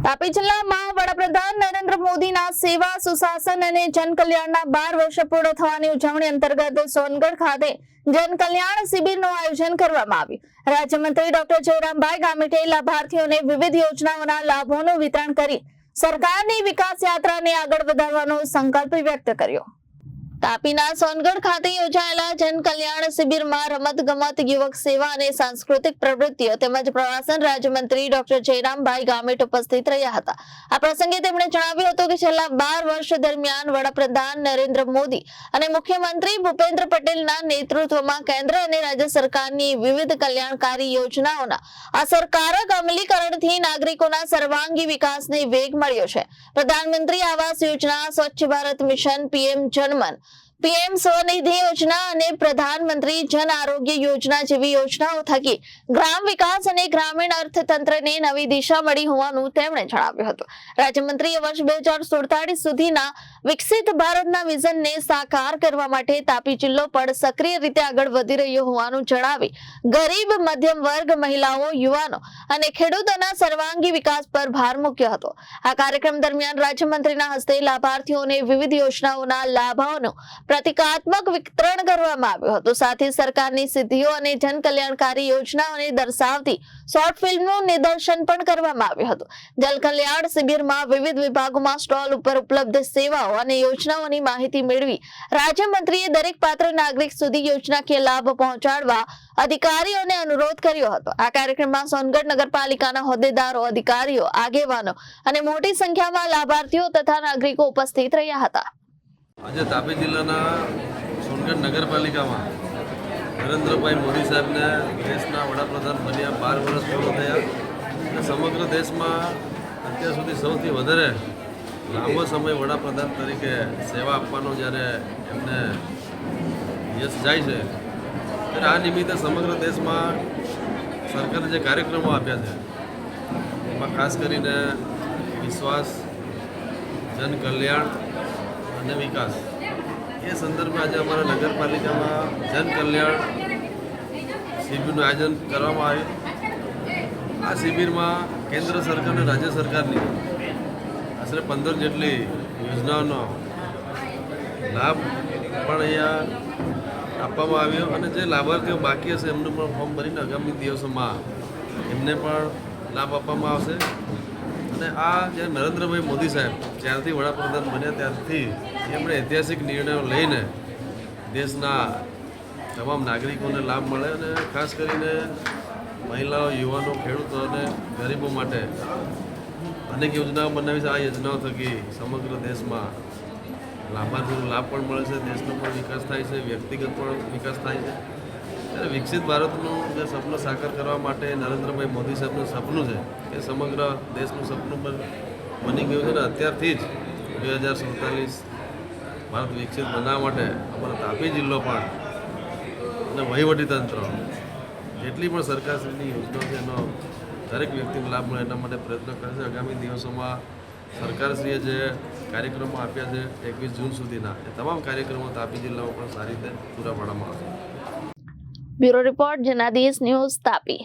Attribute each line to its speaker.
Speaker 1: તાપી જિલ્લામાં વડાપ્રધાન નરેન્દ્ર મોદીના સેવા સુશાસન અને જનકલ્યાણના 12 વર્ષ પૂર્ણ થવાની ઉજવણી અંતર્ગત સોનગઢ ખાતે જનકલ્યાણ શિબિરનું આયોજન કરવામાં આવ્યું। રાજ્યમંત્રી ડોક્ટર જયરામભાઈ ગામિતે લાભાર્થીઓને વિવિધ યોજનાઓના લાભોનું વિતરણ કરી સરકારની વિકાસ યાત્રાને આગળ વધારવાનો સંકલ્પ વ્યક્ત કર્યો। તાપીના સોનગઢ ખાતે યોજાયેલા જનકલ્યાણ શિબિરમાં રમતગમત, યુવક સેવા અને સાંસ્કૃતિક પ્રવૃત્તિઓ તેમજ પ્રવાસન રાજ્યમંત્રી ડોક્ટર જયરામભાઈ ગામિત ઉપસ્થિત રહ્યા હતા। આ પ્રસંગે તેમણે જણાવ્યું હતું કે છેલ્લા 12 વર્ષ દરમિયાન વડાપ્રધાન નરેન્દ્ર મોદી અને મુખ્યમંત્રી ભૂપેન્દ્ર પટેલના નેતૃત્વમાં કેન્દ્ર અને રાજ્ય સરકારની વિવિધ કલ્યાણકારી યોજનાઓના અસરકારક અમલીકરણથી નાગરિકોના સર્વાંગી વિકાસને વેગ મળ્યો છે। પ્રધાનમંત્રી Awas Yojana, Swachh Bharat mission, PM Janman, PM Svanidhi Yojana અને પ્રધાનમંત્રી જન આરોગ્ય યોજના જેવી યોજનાઓ થકી ગ્રામ વિકાસ અને ગ્રામીણ અર્થતંત્રને નવી દિશા મળી હોવાનું તેમણે જણાવ્યું હતું। રાજ્યમંત્રીએ વર્ષ 2047 સુધીના વિકસિત ભારતના વિઝનને સાકાર કરવા માટે તાપી જિલ્લો પણ સક્રિય રીતે આગળ વધી રહ્યો હોવાનું જણાવી ગરીબ, મધ્યમ વર્ગ, મહિલાઓ, યુવાનો અને ખેડૂતોના સર્વાંગી વિકાસ પર ભાર મૂક્યો હતો। આ કાર્યક્રમ દરમિયાન રાજ્યમંત્રીના હસ્તે લાભાર્થીઓને વિવિધ યોજનાઓના લાભોનું પ્રતિકાત્મક વિતરણ કરવામાં આવ્યું હતું। સાથે સરકારની સિદ્ધિઓ અને જનકલ્યાણકારી યોજનાઓને દર્શાવતી શોર્ટ ફિલ્મનું નિદર્શન પણ કરવામાં આવ્યું હતું। જનકલ્યાણ શિબિરમાં વિવિધ વિભાગોમાં સ્ટોલ ઉપર ઉપલબ્ધ સેવાઓ અને યોજનાઓની માહિતી મેળવી રાજ્યમંત્રીએ દરેક પાત્ર નાગરિક સુધી યોજનાકીય લાભ પહોંચાડવા અધિકારીઓને અનુરોધ કર્યો હતો। આ કાર્યક્રમમાં સોનગઢ નગરપાલિકાના હોદ્દેદારો, અધિકારીઓ, આગેવાનો અને મોટી સંખ્યામાં લાભાર્થીઓ તથા નાગરિકો ઉપસ્થિત રહ્યા હતા।
Speaker 2: આજે તાપી જિલ્લાના સોનગઢ નગરપાલિકામાં નરેન્દ્રભાઈ મોદી સાહેબને દેશના વડાપ્રધાન બન્યા 12 વર્ષ પૂર્ણ થયા અને સમગ્ર દેશમાં અત્યાર સુધી સૌથી વધારે લાંબો સમય વડાપ્રધાન તરીકે સેવા આપવાનો જ્યારે એમને યશ જાય છે ત્યારે આ નિમિત્તે સમગ્ર દેશમાં સરકારે જે કાર્યક્રમો આપ્યા છે એમાં ખાસ કરીને વિશ્વાસ, જનકલ્યાણ અને વિકાસ એ સંદર્ભે આજે અમારા નગરપાલિકામાં જનકલ્યાણ શિબિરનું આયોજન કરવામાં આવ્યું। આ શિબિરમાં કેન્દ્ર સરકાર અને રાજ્ય સરકારની આશરે 15 જેટલી યોજનાઓનો લાભ પણ અહીંયા આપવામાં આવ્યો અને જે લાભાર્થીઓ બાકી હશે એમનું પણ ફોર્મ ભરીને આગામી દિવસોમાં એમને પણ લાભ આપવામાં આવશે। અને આ જે નરેન્દ્રભાઈ મોદી સાહેબ જ્યારથી વડાપ્રધાન બન્યા ત્યારથી એમણે ઐતિહાસિક નિર્ણયો લઈને દેશના તમામ નાગરિકોને લાભ મળે અને ખાસ કરીને મહિલાઓ, યુવાનો, ખેડૂતો અને ગરીબો માટે અનેક યોજનાઓ બનાવી છે। આ યોજનાઓ થકી સમગ્ર દેશમાં લાભાર્થીઓનો લાભ પણ મળે છે, દેશનો પણ વિકાસ થાય છે, વ્યક્તિગત પણ વિકાસ થાય છે। ત્યારે વિકસિત ભારતનું જે સપનું સાકાર કરવા માટે નરેન્દ્રભાઈ મોદી સાહેબનું સપનું છે એ સમગ્ર દેશનું સપનું પણ બની ગયું છે અને અત્યારથી જ 2047 ભારત વિકસિત બનાવવા માટે અમારા તાપી જિલ્લો પણ અને વહીવટીતંત્ર જેટલી પણ સરકારશ્રીની યોજનાઓ છે એનો દરેક વ્યક્તિને લાભ મળે એના માટે પ્રયત્ન કરે છે। આગામી દિવસોમાં સરકારશ્રીએ જે કાર્યક્રમો આપ્યા છે 21 જૂન સુધીના એ તમામ કાર્યક્રમો તાપી જિલ્લામાં પણ સારી રીતે પૂરા પાડવામાં આવશે।
Speaker 1: Bureau report, Janadesh news, Tapi.